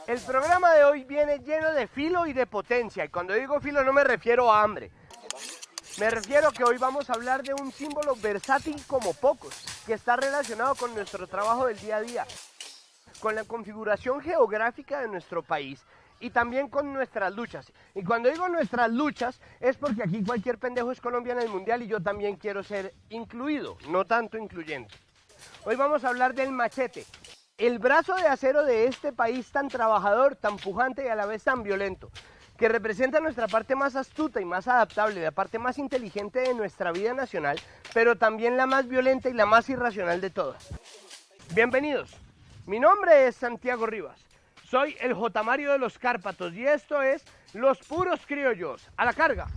El programa de hoy viene lleno de filo y de potencia, y cuando digo filo no me refiero a hambre. Me refiero a que hoy vamos a hablar de un símbolo versátil como pocos, que está relacionado con nuestro trabajo del día a día, con la configuración geográfica de nuestro país y también con nuestras luchas. Y cuando digo nuestras luchas es porque aquí cualquier pendejo es colombiano en el mundial y yo también quiero ser incluido, no tanto incluyente. Hoy vamos a hablar del machete, el brazo de acero de este país tan trabajador, tan pujante y a la vez tan violento, que representa nuestra parte más astuta y más adaptable, la parte más inteligente de nuestra vida nacional, pero también la más violenta y la más irracional de todas. Bienvenidos, mi nombre es Santiago Rivas, soy el J. Mario de los Cárpatos y esto es Los Puros Criollos, a la carga.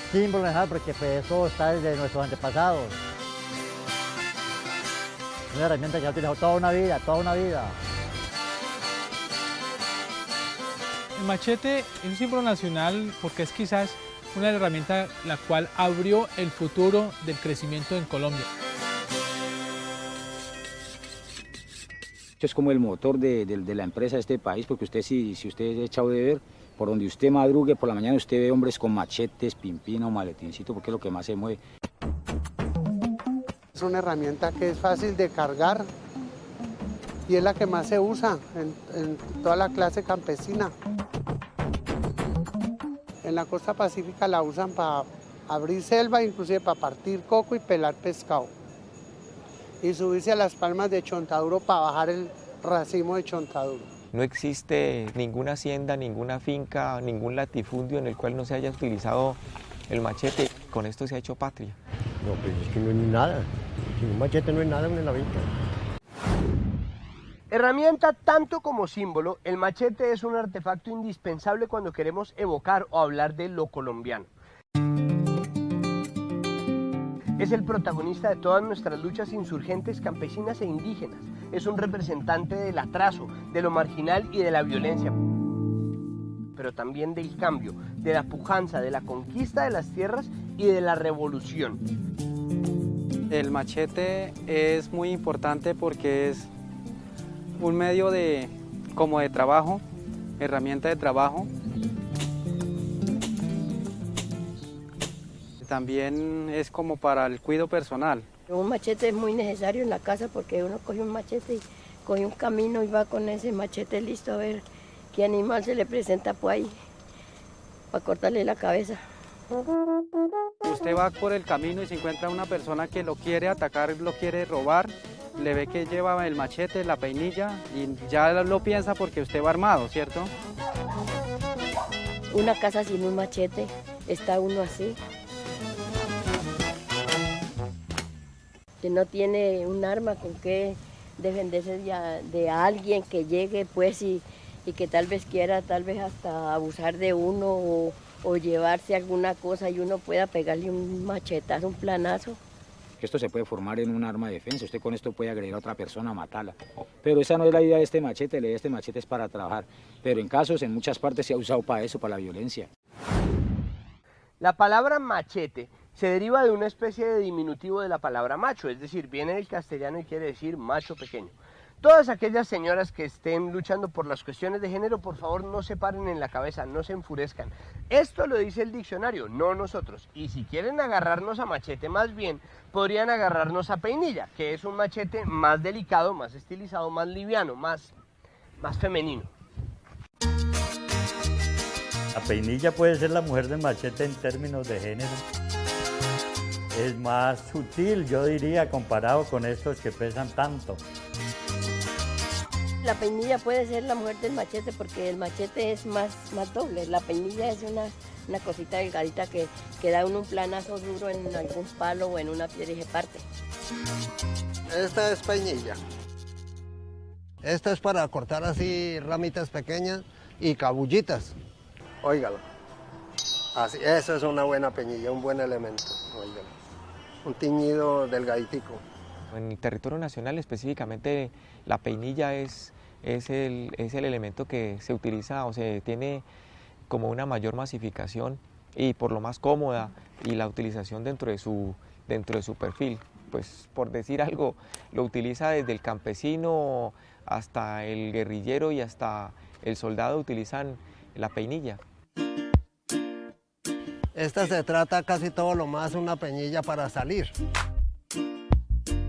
Símbolo nacional porque pues, eso está desde nuestros antepasados. Una herramienta que ha utilizado toda una vida, toda una vida. El machete es un símbolo nacional porque es quizás una herramienta la cual abrió el futuro del crecimiento en Colombia. Es como el motor de la empresa de este país, porque usted si usted es echado de ver, por donde usted madrugue, por la mañana usted ve hombres con machetes, pimpina o maletincito, porque es lo que más se mueve. Es una herramienta que es fácil de cargar y es la que más se usa en toda la clase campesina. En la costa pacífica la usan para abrir selva, inclusive para partir coco y pelar pescado. Y subirse a las palmas de Chontaduro para bajar el racimo de Chontaduro. No existe ninguna hacienda, ninguna finca, ningún latifundio en el cual no se haya utilizado el machete. Con esto se ha hecho patria. No, pues es que no es nada. Sin un machete no es nada en la vida. Herramienta tanto como símbolo, el machete es un artefacto indispensable cuando queremos evocar o hablar de lo colombiano. Es el protagonista de todas nuestras luchas insurgentes, campesinas e indígenas. Es un representante del atraso, de lo marginal y de la violencia, pero también del cambio, de la pujanza, de la conquista de las tierras y de la revolución. El machete es muy importante porque es un medio como de trabajo, herramienta de trabajo. También es como para el cuidado personal. Un machete es muy necesario en la casa porque uno coge un machete y coge un camino y va con ese machete listo a ver qué animal se le presenta por ahí para cortarle la cabeza. Usted va por el camino y se encuentra una persona que lo quiere atacar, lo quiere robar, le ve que lleva el machete, la peinilla y ya lo piensa porque usted va armado, ¿cierto? Una casa sin un machete, está uno así. Que no tiene un arma con que defenderse de alguien que llegue pues y que tal vez quiera hasta abusar de uno o llevarse alguna cosa y uno pueda pegarle un machetazo, un planazo. Esto se puede formar en un arma de defensa, usted con esto puede agredir a otra persona, matarla. Pero esa no es la idea de este machete, la idea de este machete es para trabajar. Pero en muchas partes se ha usado para eso, para la violencia. La palabra machete se deriva de una especie de diminutivo de la palabra macho, es decir, viene del castellano y quiere decir macho pequeño. Todas aquellas señoras que estén luchando por las cuestiones de género, por favor no se paren en la cabeza, no se enfurezcan. Esto lo dice el diccionario, no nosotros. Y si quieren agarrarnos a machete más bien, podrían agarrarnos a peinilla, que es un machete más delicado, más estilizado, más liviano, más femenino. La peinilla puede ser la mujer del machete en términos de género. Es más sutil, yo diría, comparado con estos que pesan tanto. La peinilla puede ser la mujer del machete porque el machete es más doble. La peinilla es una cosita delgadita que da un planazo duro en algún palo o en una piedra y se parte. Esta es peinilla. Esta es para cortar así ramitas pequeñas y cabullitas. Óigalo. Así, eso es una buena peñilla, un buen elemento. Óigalo. Un tiñido delgaditico. En el territorio nacional específicamente la peinilla es el elemento que se utiliza o se tiene como una mayor masificación y por lo más cómoda y la utilización dentro de su perfil. Pues por decir algo, lo utiliza desde el campesino hasta el guerrillero y hasta el soldado utilizan la peinilla. Esta se trata casi todo lo más una peñilla para salir.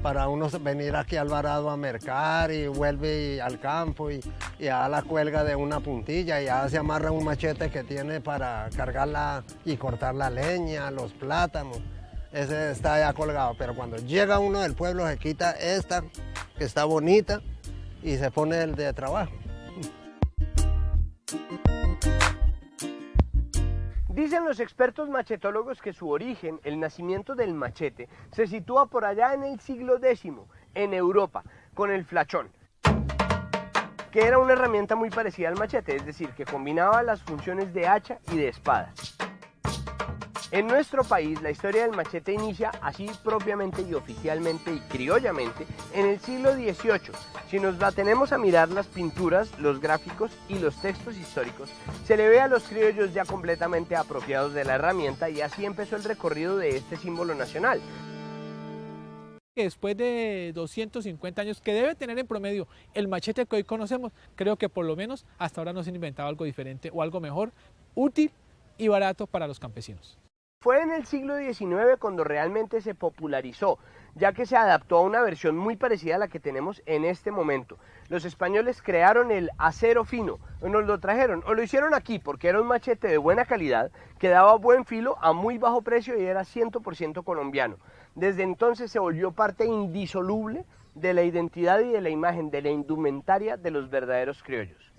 Para uno venir aquí al varado a mercar y vuelve al campo y a la cuelga de una puntilla y ya se amarra un machete que tiene para cargarla y cortar la leña, los plátanos. Ese está ya colgado, pero cuando llega uno del pueblo se quita esta, que está bonita, y se pone el de trabajo. Dicen los expertos machetólogos que su origen, el nacimiento del machete, se sitúa por allá en el siglo X, en Europa, con el flachón, que era una herramienta muy parecida al machete, es decir, que combinaba las funciones de hacha y de espada. En nuestro país, la historia del machete inicia así propiamente y oficialmente y criollamente en el siglo XVIII. Si nos detenemos a mirar las pinturas, los gráficos y los textos históricos, se le ve a los criollos ya completamente apropiados de la herramienta y así empezó el recorrido de este símbolo nacional. Después de 250 años que debe tener en promedio el machete que hoy conocemos, creo que por lo menos hasta ahora no se han inventado algo diferente o algo mejor, útil y barato para los campesinos. Fue en el siglo XIX cuando realmente se popularizó, ya que se adaptó a una versión muy parecida a la que tenemos en este momento. Los españoles crearon el acero fino, nos lo trajeron, o lo hicieron aquí porque era un machete de buena calidad, que daba buen filo a muy bajo precio y era 100% colombiano. Desde entonces se volvió parte indisoluble de la identidad y de la imagen, de la indumentaria de los verdaderos criollos.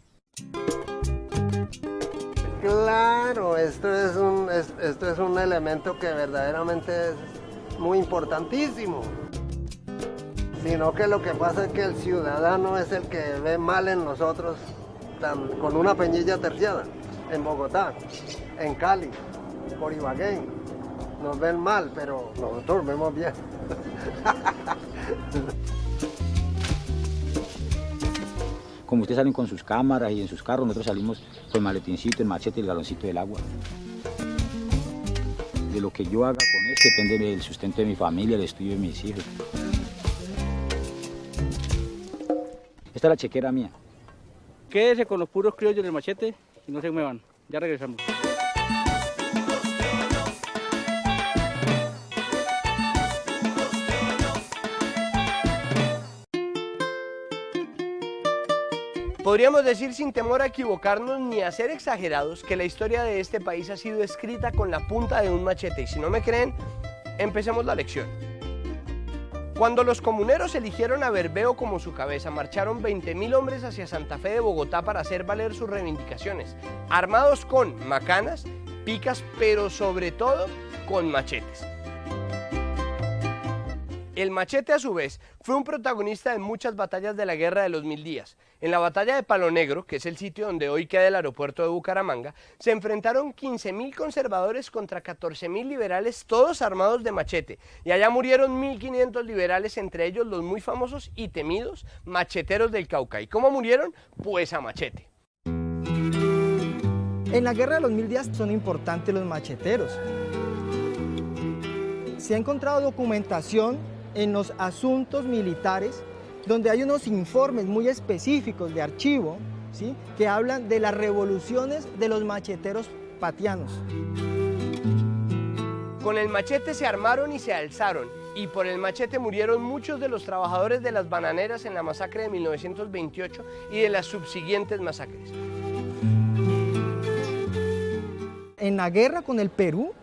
Claro, esto es un elemento que verdaderamente es muy importantísimo. Sino que lo que pasa es que el ciudadano es el que ve mal en nosotros con una peñilla terciada. En Bogotá, en Cali, por Ibagué, nos ven mal, pero nosotros vemos bien. Como ustedes salen con sus cámaras y en sus carros, nosotros salimos con el maletincito, el machete y el galoncito del agua. De lo que yo haga con esto depende del sustento de mi familia, el estudio de mis hijos. Esta es la chequera mía. Quédese con los puros criollos del machete y no se muevan. Ya regresamos. Podríamos decir sin temor a equivocarnos ni a ser exagerados que la historia de este país ha sido escrita con la punta de un machete y si no me creen, empecemos la lección. Cuando los comuneros eligieron a Bermeo como su cabeza, marcharon 20.000 hombres hacia Santa Fe de Bogotá para hacer valer sus reivindicaciones, armados con macanas, picas, pero sobre todo con machetes. El machete, a su vez, fue un protagonista en muchas batallas de la Guerra de los 1000 días. En la batalla de Palo Negro, que es el sitio donde hoy queda el aeropuerto de Bucaramanga, se enfrentaron 15.000 conservadores contra 14.000 liberales, todos armados de machete. Y allá murieron 1.500 liberales, entre ellos los muy famosos y temidos macheteros del Cauca. ¿Y cómo murieron? Pues a machete. En la Guerra de los 1000 días son importantes los macheteros. Se ha encontrado documentación en los asuntos militares donde hay unos informes muy específicos de archivo, ¿sí?, que hablan de las revoluciones de los macheteros patianos. Con el machete se armaron y se alzaron, y por el machete murieron muchos de los trabajadores de las bananeras en la masacre de 1928 y de las subsiguientes masacres. En la guerra con el Perú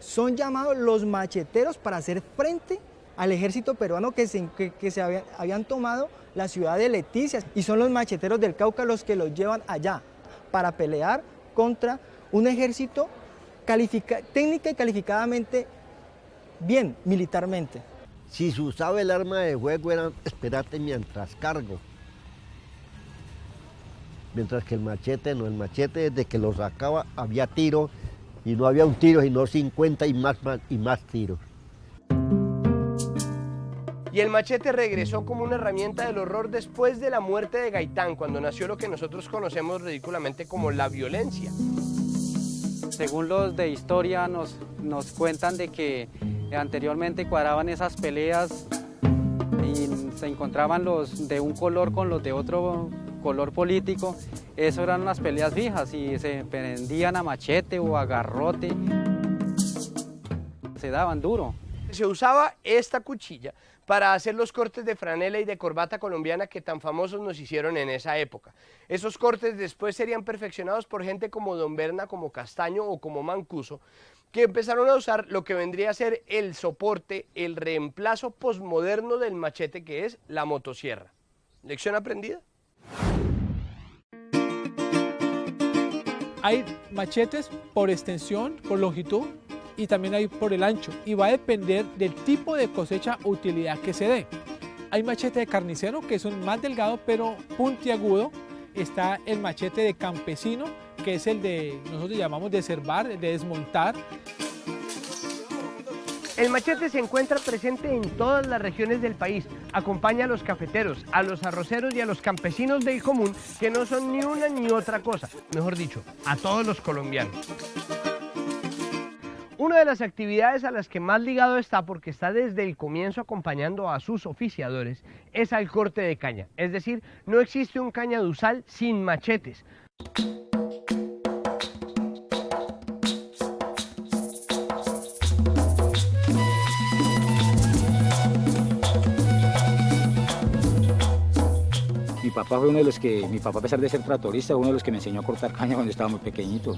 son llamados los macheteros para hacer frente al ejército peruano que se habían tomado la ciudad de Leticia, y son los macheteros del Cauca los que los llevan allá para pelear contra un ejército técnica y calificadamente bien militarmente. Si se usaba el arma de fuego era esperarte mientras cargo. Mientras que el machete no, el machete desde que lo sacaba había tiro y no había un tiro sino 50 y más tiros. y el machete regresó como una herramienta del horror después de la muerte de Gaitán, cuando nació lo que nosotros conocemos ridículamente como la violencia. Según los de historia nos cuentan de que anteriormente cuadraban esas peleas y se encontraban los de un color con los de otro color político. Eso eran unas peleas fijas y se prendían a machete o a garrote. Se daban duro. Se usaba esta cuchilla para hacer los cortes de franela y de corbata colombiana que tan famosos nos hicieron en esa época. Esos cortes después serían perfeccionados por gente como Don Berna, como Castaño o como Mancuso, que empezaron a usar lo que vendría a ser el soporte, el reemplazo posmoderno del machete, que es la motosierra. ¿Lección aprendida? Hay machetes por extensión, por longitud, y también hay por el ancho, y va a depender del tipo de cosecha o utilidad que se dé. Hay machete de carnicero, que es un más delgado pero puntiagudo. Está el machete de campesino, que es el de, nosotros llamamos de cervar, de desmontar. El machete se encuentra presente en todas las regiones del país. Acompaña a los cafeteros, a los arroceros y a los campesinos del común, que no son ni una ni otra cosa. Mejor dicho, a todos los colombianos. Una de las actividades a las que más ligado está, porque está desde el comienzo acompañando a sus oficiadores, es al corte de caña. Es decir, no existe un cañaduzal sin machetes. Mi papá fue uno de los que, mi papá a pesar de ser tractorista, fue uno de los que me enseñó a cortar caña cuando estaba muy pequeñito.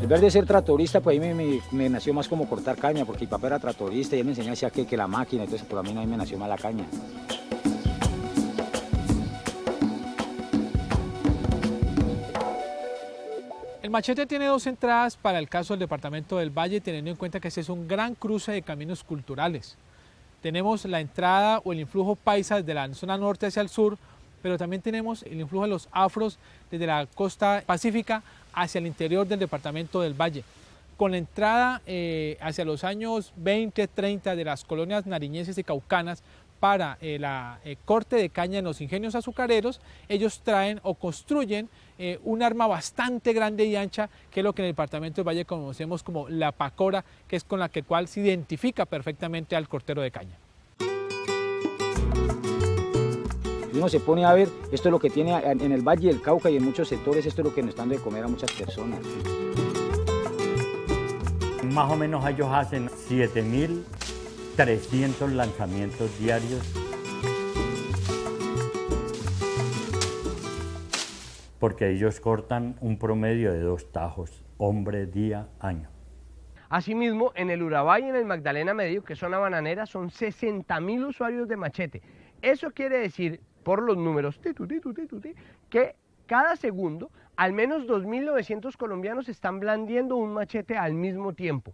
En vez de ser tractorista, pues ahí me nació más como cortar caña, porque mi papá era tractorista y él me enseñó así que la máquina, entonces por a mí me nació más la caña. El machete tiene dos entradas para el caso del departamento del Valle, teniendo en cuenta que ese es un gran cruce de caminos culturales. Tenemos la entrada o el influjo paisa desde la zona norte hacia el sur, pero también tenemos el influjo de los afros desde la costa pacífica hacia el interior del departamento del Valle. Con la entrada hacia los años 20, 30 de las colonias nariñenses y caucanas para la corte de caña en los ingenios azucareros, ellos traen o construyen un arma bastante grande y ancha, que es lo que en el departamento del Valle conocemos como la pacora, que es con la cual se identifica perfectamente al cortero de caña. Y uno se pone a ver, esto es lo que tiene en el Valle del Cauca y en muchos sectores, esto es lo que nos están dando de comer a muchas personas. Más o menos ellos hacen 7.300 lanzamientos diarios. Porque ellos cortan un promedio de 2 tajos, hombre, día, año. Asimismo, en el Urabá y en el Magdalena Medio, que son la bananera, son 60.000 usuarios de machete. Eso quiere decir, por los números, que cada segundo al menos 2.900 colombianos están blandiendo un machete al mismo tiempo.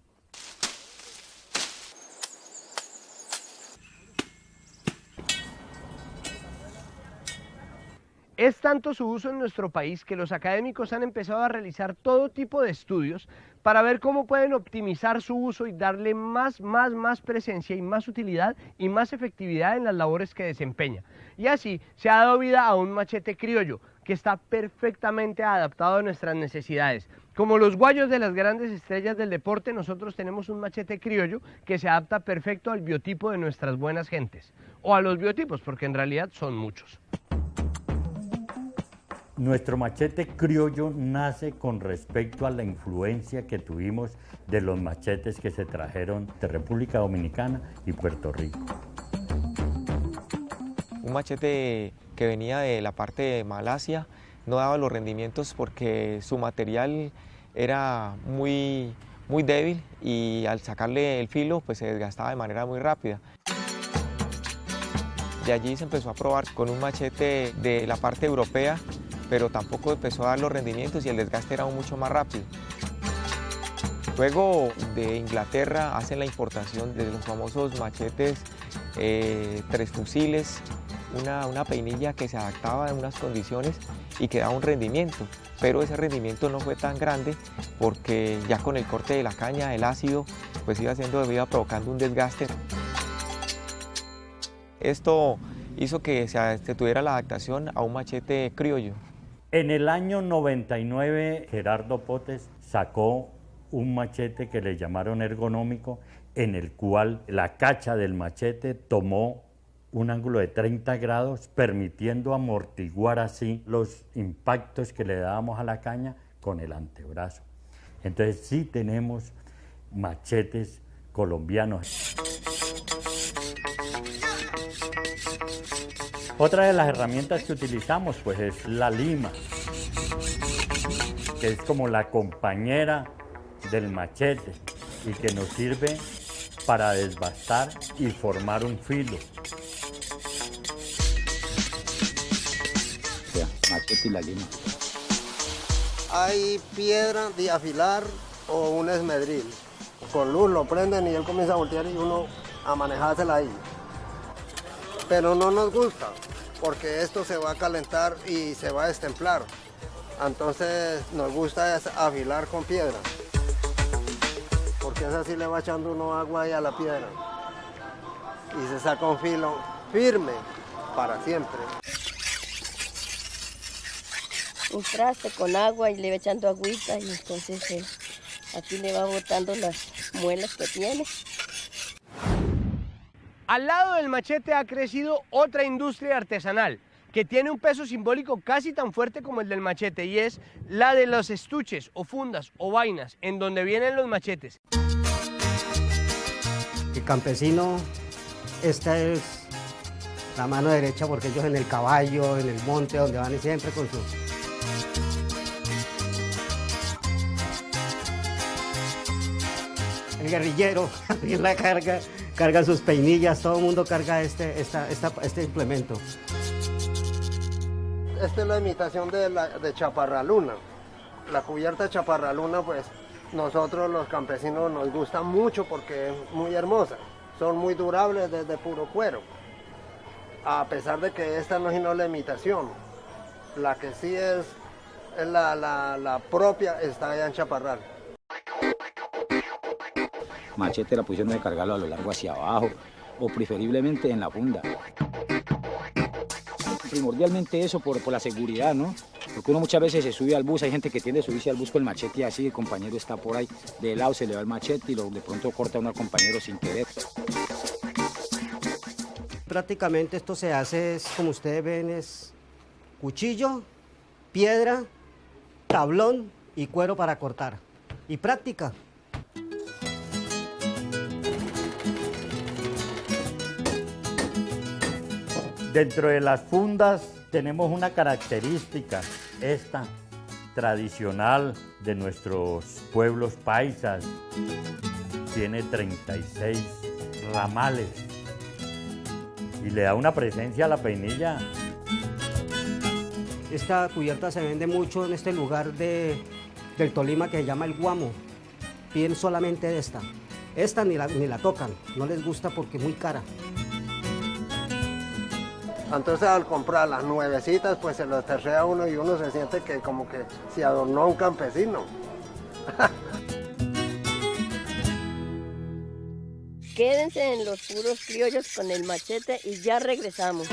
Es tanto su uso en nuestro país que los académicos han empezado a realizar todo tipo de estudios para ver cómo pueden optimizar su uso y darle más presencia y más utilidad y más efectividad en las labores que desempeña. Y así se ha dado vida a un machete criollo que está perfectamente adaptado a nuestras necesidades. Como los guayos de las grandes estrellas del deporte, nosotros tenemos un machete criollo que se adapta perfecto al biotipo de nuestras buenas gentes. O a los biotipos, porque en realidad son muchos. Nuestro machete criollo nace con respecto a la influencia que tuvimos de los machetes que se trajeron de República Dominicana y Puerto Rico. Un machete que venía de la parte de Malasia no daba los rendimientos porque su material era muy débil y al sacarle el filo pues se desgastaba de manera muy rápida. De allí se empezó a probar con un machete de la parte europea, pero tampoco empezó a dar los rendimientos y el desgaste era mucho más rápido. Luego de Inglaterra hacen la importación de los famosos machetes 3 fusiles, una peinilla que se adaptaba a unas condiciones y que daba un rendimiento, pero ese rendimiento no fue tan grande porque ya con el corte de la caña, el ácido, pues iba provocando un desgaste. Esto hizo que se tuviera la adaptación a un machete criollo. En el año 99, Gerardo Potes sacó un machete que le llamaron ergonómico, en el cual la cacha del machete tomó un ángulo de 30 grados, permitiendo amortiguar así los impactos que le dábamos a la caña con el antebrazo. Entonces sí tenemos machetes colombianos. Otra de las herramientas que utilizamos pues es la lima, que es como la compañera del machete y que nos sirve para desbastar y formar un filo. O sea, machete y la lima. Hay piedra de afilar o un esmedril. Con luz lo prenden y él comienza a voltear y uno a manejársela ahí. Pero no nos gusta, porque esto se va a calentar y se va a destemplar. Entonces nos gusta es afilar con piedra, porque es así, le va echando uno agua ahí a la piedra y se saca un filo firme para siempre. Un traste con agua y le va echando agüita y entonces aquí le va botando las muelas que tiene. Al lado del machete ha crecido otra industria artesanal que tiene un peso simbólico casi tan fuerte como el del machete, y es la de los estuches o fundas o vainas en donde vienen los machetes. El campesino, esta es la mano derecha, porque ellos en el caballo, en el monte, donde van siempre con su... El guerrillero, también la carga sus peinillas, todo el mundo carga este implemento. Esta es la imitación de chaparraluna. La cubierta chaparraluna, pues nosotros los campesinos nos gusta mucho porque es muy hermosa. Son muy durables desde puro cuero. A pesar de que esta no es sino la imitación. La que sí es la propia está allá en Chaparral. Machete, la posición de cargarlo a lo largo hacia abajo o preferiblemente en la funda. Primordialmente eso por la seguridad, ¿no? Porque uno muchas veces se sube al bus, hay gente que tiende a subirse al bus con el machete así, el compañero está por ahí, de lado se le va el machete y de pronto corta a uno al compañero sin querer. Prácticamente esto se hace, como ustedes ven, es cuchillo, piedra, tablón y cuero para cortar. Y práctica. Dentro de las fundas tenemos una característica, esta tradicional de nuestros pueblos paisas. Tiene 36 ramales y le da una presencia a la peinilla. Esta cubierta se vende mucho en este lugar del Tolima que se llama el Guamo. Piden solamente de esta. Esta ni la tocan, no les gusta porque es muy cara. Entonces al comprar las nuevecitas, pues se lo terrea uno y uno se siente que como que se adornó un campesino. Quédense en los puros criollos con el machete y ya regresamos.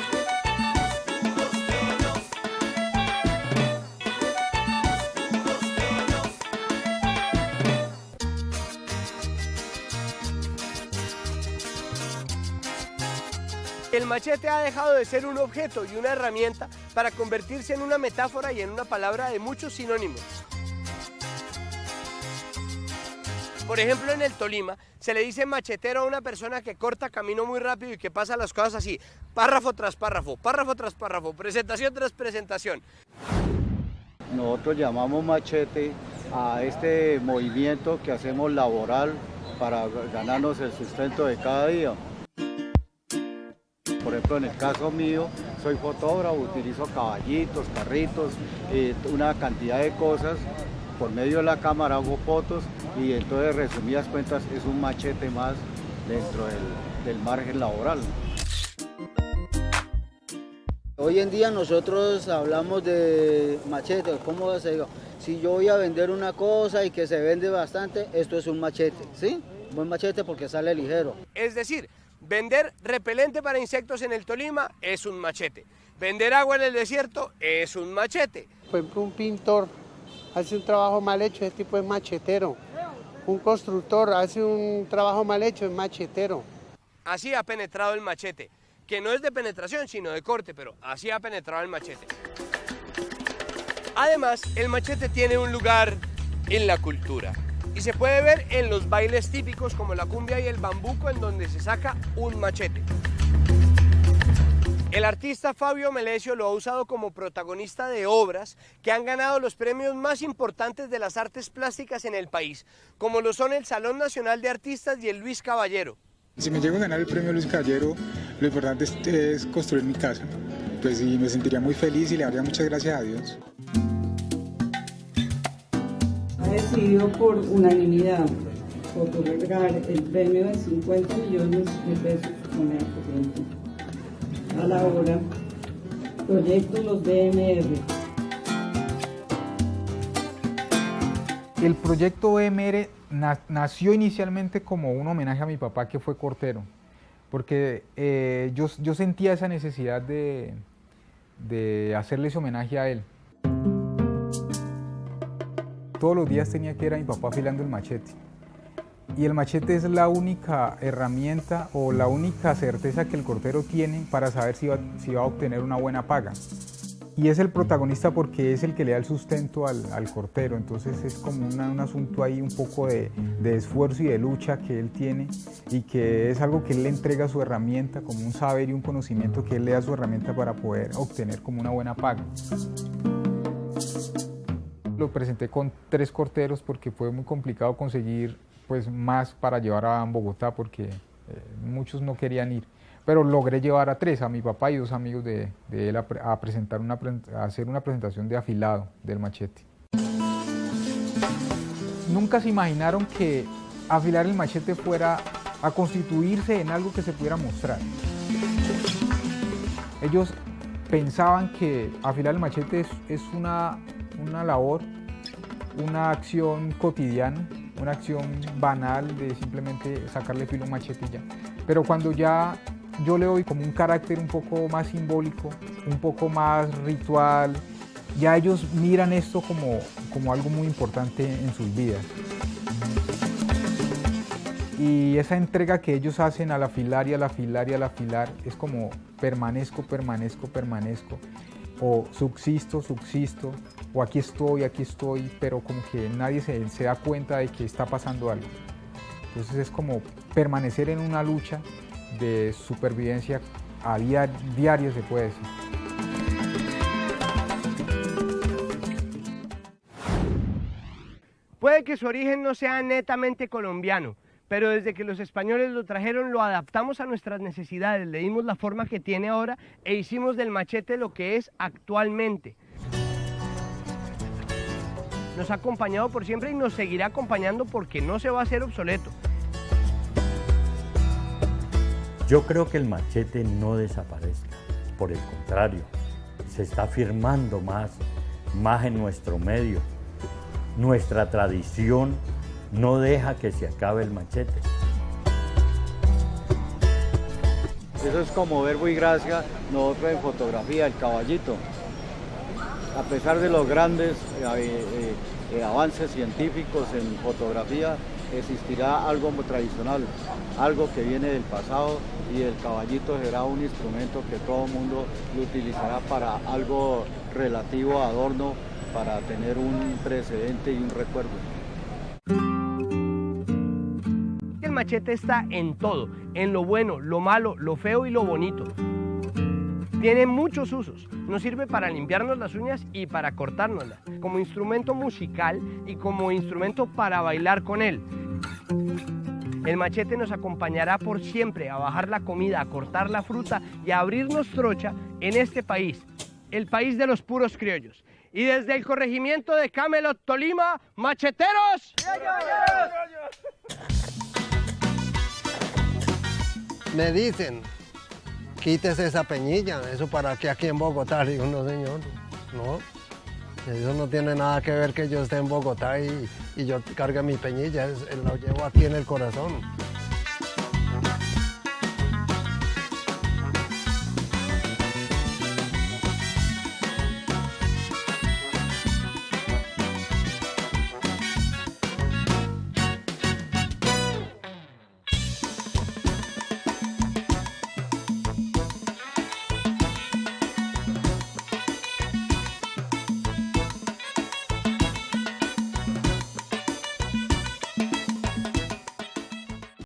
El machete ha dejado de ser un objeto y una herramienta para convertirse en una metáfora y en una palabra de muchos sinónimos. Por ejemplo, en el Tolima se le dice machetero a una persona que corta camino muy rápido y que pasa las cosas así, párrafo tras párrafo, presentación tras presentación. Nosotros llamamos machete a este movimiento que hacemos laboral para ganarnos el sustento de cada día. Por ejemplo, en el caso mío, soy fotógrafo, utilizo caballitos, carritos, una cantidad de cosas. Por medio de la cámara hago fotos y entonces, resumidas cuentas, es un machete más dentro del margen laboral. Hoy en día nosotros hablamos de machete, ¿cómo se diga? Si yo voy a vender una cosa y que se vende bastante, esto es un machete, ¿sí? Un buen machete porque sale ligero. Es decir, vender repelente para insectos en el Tolima es un machete. Vender agua en el desierto es un machete. Por ejemplo, un pintor hace un trabajo mal hecho, ese tipo es machetero. Un constructor hace un trabajo mal hecho, es machetero. Así ha penetrado el machete, que no es de penetración, sino de corte, pero así ha penetrado el machete. Además, el machete tiene un lugar en la cultura y se puede ver en los bailes típicos como la cumbia y el bambuco, en donde se saca un machete. El artista Fabio Melesio lo ha usado como protagonista de obras que han ganado los premios más importantes de las artes plásticas en el país, como lo son el Salón Nacional de Artistas y el Luis Caballero. Si me llego a ganar el premio Luis Caballero, lo importante es construir mi casa. Pues sí, me sentiría muy feliz y le daría muchas gracias a Dios. Ha decidido por unanimidad otorgar el premio de 50 millones de pesos moneda corriente a la obra Proyecto Los DMR. El proyecto DMR nació inicialmente como un homenaje a mi papá, que fue cortero, porque yo sentía esa necesidad de hacerle ese homenaje a él. Todos los días tenía que ir a mi papá afilando el machete. Y el machete es la única herramienta o la única certeza que el cortero tiene para saber si va a obtener una buena paga. Y es el protagonista porque es el que le da el sustento al cortero, entonces es como un asunto ahí un poco de esfuerzo y de lucha que él tiene, y que es algo que él le entrega a su herramienta, como un saber y un conocimiento que él le da a su herramienta para poder obtener como una buena paga. Lo presenté con 3 corteros porque fue muy complicado conseguir pues más para llevar a Bogotá, porque muchos no querían ir. Pero logré llevar a 3, a mi papá y 2 amigos de él, a hacer una presentación de afilado del machete. Nunca se imaginaron que afilar el machete fuera a constituirse en algo que se pudiera mostrar. Ellos pensaban que afilar el machete es una labor, una acción cotidiana, una acción banal de simplemente sacarle filo a un machete y ya. Pero cuando ya yo le doy como un carácter un poco más simbólico, un poco más ritual, ya ellos miran esto como algo muy importante en sus vidas. Y esa entrega que ellos hacen al afilar y al afilar y al afilar es como permanezco, permanezco, permanezco, o subsisto, subsisto, o aquí estoy, pero como que nadie se da cuenta de que está pasando algo. Entonces es como permanecer en una lucha de supervivencia a diario, se puede decir. Puede que su origen no sea netamente colombiano, pero desde que los españoles lo trajeron lo adaptamos a nuestras necesidades, le dimos la forma que tiene ahora e hicimos del machete lo que es actualmente. Nos ha acompañado por siempre y nos seguirá acompañando porque no se va a hacer obsoleto. Yo creo que el machete no desaparezca, por el contrario, se está afirmando más en nuestro medio. Nuestra tradición no deja que se acabe el machete. Eso es como verbo y gracia, nosotros en fotografía, el caballito. A pesar de los grandes avances científicos en fotografía, existirá algo tradicional, algo que viene del pasado, y el caballito será un instrumento que todo el mundo lo utilizará para algo relativo a adorno, para tener un precedente y un recuerdo. El machete está en todo, en lo bueno, lo malo, lo feo y lo bonito. Tiene muchos usos, nos sirve para limpiarnos las uñas y para cortárnoslas, como instrumento musical y como instrumento para bailar con él. El machete nos acompañará por siempre a bajar la comida, a cortar la fruta y a abrirnos trocha en este país, el país de los puros criollos. Y desde el corregimiento de Camelot, Tolima, ¡macheteros! Me dicen quítese esa peñilla, eso para qué aquí en Bogotá. Le digo, no señor, no, eso no tiene nada que ver que yo esté en Bogotá y yo cargue mi peñilla, lo llevo aquí en el corazón.